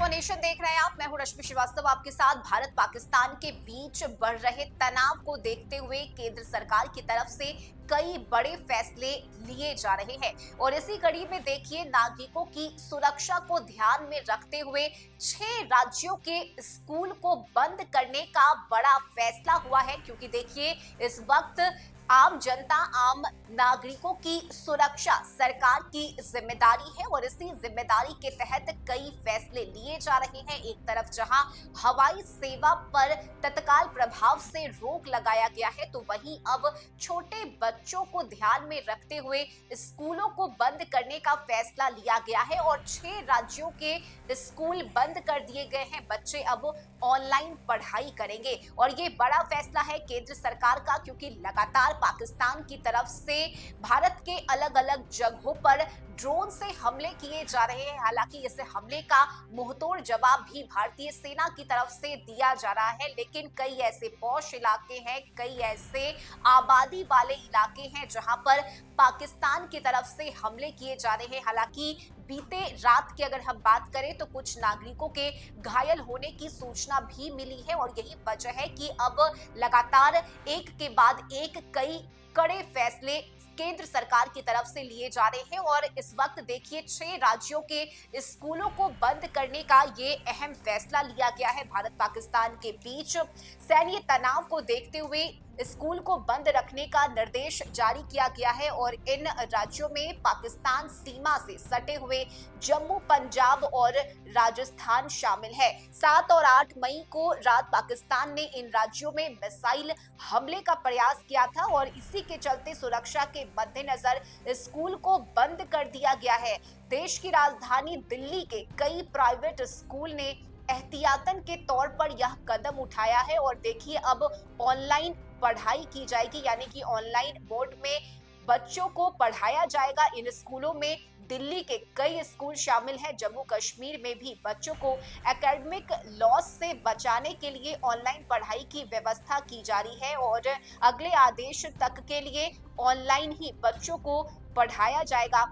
वो नेशन देख रहे हैं आप। मैं हूं रश्मि श्रीवास्तव आपके साथ। भारत पाकिस्तान के बीच बढ़ रहे तनाव को देखते हुए केंद्र सरकार की तरफ से कई बड़े फैसले लिए जा रहे हैं और इसी कड़ी में देखिए नागरिकों की सुरक्षा को ध्यान में रखते हुए 6 राज्यों के स्कूल को बंद करने का बड़ा फैसला हुआ है। क्योंकि देखिए इस वक्त आम जनता, आम नागरिकों की सुरक्षा सरकार की जिम्मेदारी है और इसी जिम्मेदारी के तहत कई फैसले लिए जा रहे हैं। एक तरफ जहां हवाई सेवा पर तत्काल प्रभाव से रोक लगाया गया है, तो वहीं अब छोटे बच्चों को ध्यान में रखते हुए स्कूलों को बंद करने का फैसला लिया गया है और 6 राज्यों के स्कूल बंद कर दिए गए हैं। बच्चे अब ऑनलाइन पढ़ाई करेंगे और ये बड़ा फैसला है केंद्र सरकार का, क्योंकि लगातार पाकिस्तान की तरफ से भारत के अलग अलग जगहों पर ड्रोन से हमले किए जा रहे हैं। हालांकि इस हमले का मुंहतोड़ जवाब भी भारतीय सेना की तरफ से दिया जा रहा है, लेकिन कई ऐसे पॉश इलाके हैं, कई ऐसे आबादी वाले इलाके हैं जहां पर पाकिस्तान की तरफ से हमले किए जा रहे हैं। हालांकि बीते रात की अगर हम बात करें तो कुछ नागरिकों के घायल होने की सूचना भी मिली है और यही वजह है कि अब लगातार एक के बाद एक कई कड़े फैसले केंद्र सरकार की तरफ से लिए जा रहे हैं। और इस वक्त देखिए 6 राज्यों के स्कूलों को बंद करने का ये अहम फैसला लिया गया है। भारत पाकिस्तान के बीच सैन्य तनाव को देखते हुए स्कूल को बंद रखने का निर्देश जारी किया गया है और इन राज्यों में पाकिस्तान सीमा से सटे हुए जम्मू, पंजाब और राजस्थान शामिल है। 7 और 8 मई को रात पाकिस्तान ने इन राज्यों में मिसाइल हमले का प्रयास किया था और इसी के चलते सुरक्षा के मद्देनजर स्कूल को बंद कर दिया गया है। देश की राजधानी दिल्ली के कई प्राइवेट स्कूल ने एहतियातन के तौर पर यह कदम उठाया है और देखिए अब ऑनलाइन पढ़ाई की जाएगी, यानी कि ऑनलाइन बोर्ड में बच्चों को पढ़ाया जाएगा। इन स्कूलों में दिल्ली के कई स्कूल शामिल हैं। जम्मू कश्मीर में भी बच्चों को एकेडमिक लॉस से बचाने के लिए ऑनलाइन पढ़ाई की व्यवस्था की जा रही है और अगले आदेश तक के लिए ऑनलाइन ही बच्चों को पढ़ाया जाएगा।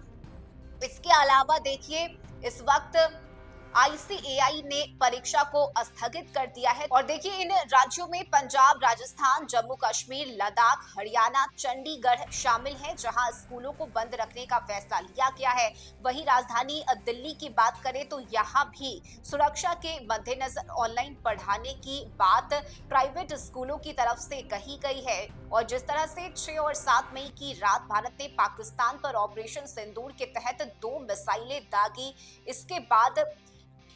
इसके अलावा देखिए इस वक्त ICAI ने परीक्षा को स्थगित कर दिया है और देखिए इन राज्यों में पंजाब, राजस्थान, जम्मू कश्मीर, लद्दाख, हरियाणा, चंडीगढ़ शामिल हैं जहां स्कूलों को बंद रखने का फैसला लिया गया है। वहीं राजधानी दिल्ली की बात करें तो यहां भी सुरक्षा के मद्देनजर ऑनलाइन पढ़ाने की बात प्राइवेट स्कूलों की तरफ से कही गई है। और जिस तरह से 6 और 7 मई की रात भारत ने पाकिस्तान पर ऑपरेशन सिंदूर के तहत 2 मिसाइलें दागी, इसके बाद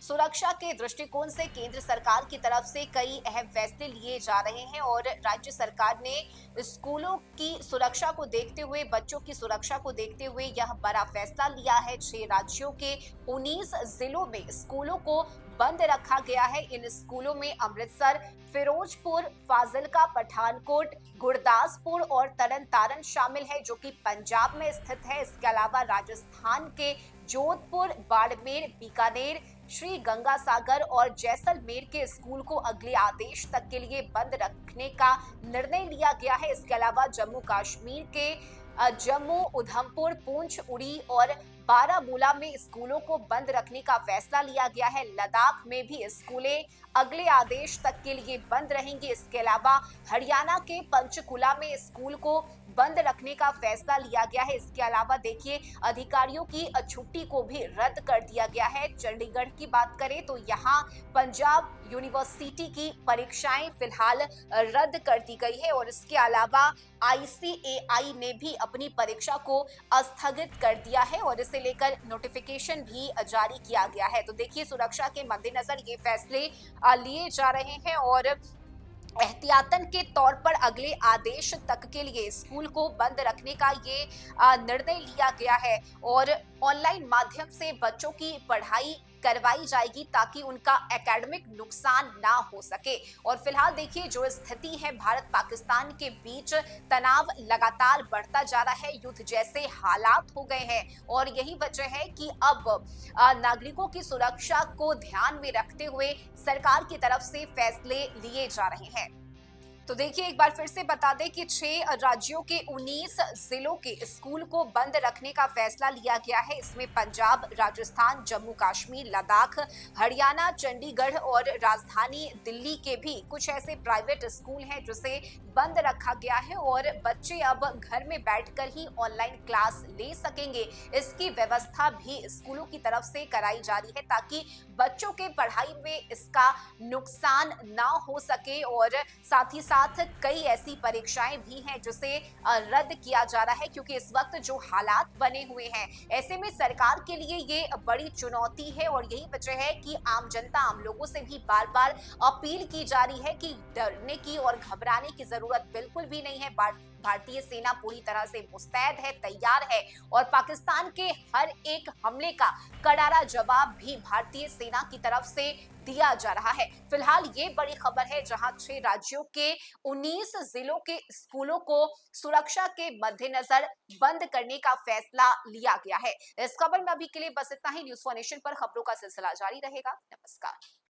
सुरक्षा के दृष्टिकोण से केंद्र सरकार की तरफ से कई अहम फैसले लिए जा रहे हैं और राज्य सरकार ने स्कूलों की सुरक्षा को देखते हुए, बच्चों की सुरक्षा को देखते हुए यह बड़ा फैसला लिया है। 6 राज्यों के 19 जिलों में स्कूलों को बंद रखा गया है। इन स्कूलों में अमृतसर, फिरोजपुर, फाजिलका, पठानकोट, गुरदासपुर और तरन शामिल है जो कि पंजाब में स्थित है। इसके अलावा राजस्थान के जोधपुर, बाड़मेर, बीकानेर, श्री गंगासागर और जैसलमेर के स्कूल को अगले आदेश तक के लिए बंद रखने का निर्णय लिया गया है। इसके अलावा जम्मू कश्मीर के जम्मू, उधमपुर, पुंछ, उड़ी और बारामूला में स्कूलों को बंद रखने का फैसला लिया गया है। लद्दाख में भी स्कूलें अगले आदेश तक के लिए बंद रहेंगे। इसके अलावा हरियाणा के पंचकुला में स्कूल को बंद रखने का फैसला लिया गया है। इसके अलावा देखिए अधिकारियों की छुट्टी को भी रद्द कर दिया गया है। चंडीगढ़ की बात करें तो यहाँ पंजाब यूनिवर्सिटी की परीक्षाएं फिलहाल रद्द कर दी गई है और इसके अलावा ICAI ने भी अपनी परीक्षा को स्थगित कर दिया है और इसे लेकर नोटिफिकेशन भी जारी किया गया है। तो देखिए सुरक्षा के मद्देनजर ये फैसले लिए जा रहे हैं और एहतियातन के तौर पर अगले आदेश तक के लिए स्कूल को बंद रखने का ये निर्णय लिया गया है और ऑनलाइन माध्यम से बच्चों की पढ़ाई करवाई जाएगी ताकि उनका एकेडमिक नुकसान ना हो सके। और फिलहाल देखिए जो स्थिति है भारत पाकिस्तान के बीच, तनाव लगातार बढ़ता जा रहा है, युद्ध जैसे हालात हो गए हैं और यही वजह है कि अब नागरिकों की सुरक्षा को ध्यान में रखते हुए सरकार की तरफ से फैसले लिए जा रहे हैं। तो देखिए एक बार फिर से बता दें कि 6 राज्यों के 19 जिलों के स्कूल को बंद रखने का फैसला लिया गया है। इसमें पंजाब, राजस्थान, जम्मू कश्मीर, लद्दाख, हरियाणा, चंडीगढ़ और राजधानी दिल्ली के भी कुछ ऐसे प्राइवेट स्कूल हैं जिसे बंद रखा गया है और बच्चे अब घर में बैठकर ही ऑनलाइन क्लास ले सकेंगे। इसकी व्यवस्था भी स्कूलों की तरफ से कराई जा रही है ताकि बच्चों के पढ़ाई में इसका नुकसान ना हो सके और साथ ही साथ कई ऐसी परीक्षाएं भी हैं जिसे रद्द किया जा रहा है क्योंकि इस वक्त जो हालात बने हुए हैं ऐसे में सरकार के लिए ये बड़ी चुनौती है और यही वजह है कि आम जनता, आम लोगों से भी बार बार अपील की जा रही है कि डरने की और घबराने की जरूरत बिल्कुल भी नहीं है। भारतीय सेना पूरी तरह से मुस्तैद है, तैयार है और पाकिस्तान के हर एक हमले का करारा जवाब भी भारतीय सेना की तरफ से दिया जा रहा है। फिलहाल ये बड़ी खबर है जहां 6 राज्यों के 19 जिलों के स्कूलों को सुरक्षा के मद्देनजर बंद करने का फैसला लिया गया है। इस खबर में अभी के लिए बस इतना ही। न्यूज़4 नेशन पर खबरों का सिलसिला जारी रहेगा। नमस्कार।